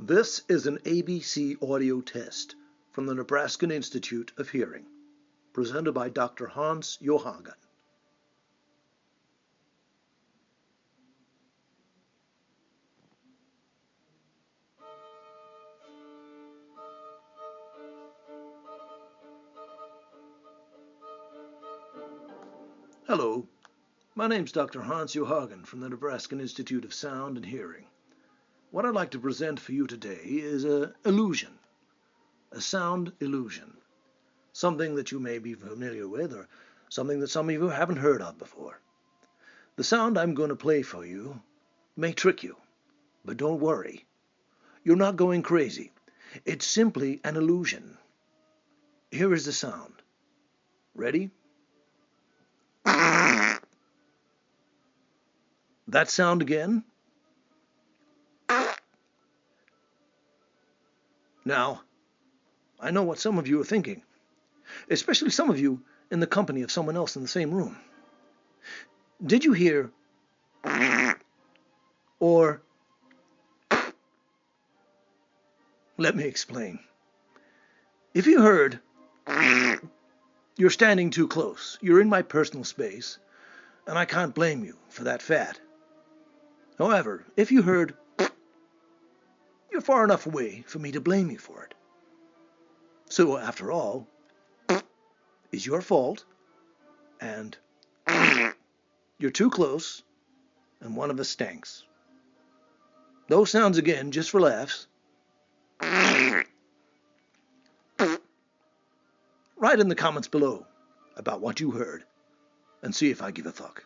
This is an ABC audio test from the Nebraskan Institute of Hearing, presented by Dr. Hans Yohargen. Hello, my name's Dr. Hans Yohargen from the Nebraskan Institute of Sound and Hearing. What I'd like to present for you today is an illusion, a sound illusion, something that you may be familiar with or something that some of you haven't heard of before. The sound I'm going to play for you may trick you, but don't worry. You're not going crazy. It's simply an illusion. Here is the sound. Ready? That sound again. Now, I know what some of you are thinking, especially some of you in the company of someone else in the same room. Did you hear or let me explain. If you heard, you're standing too close. You're in my personal space, and I can't blame you for that fact. However, if you heard, you're far enough away for me to blame you for it. So, after all, is your fault, and you're too close, and one of us stinks. Those sounds again, just for laughs. Write in the comments below about what you heard, and see if I give a fuck.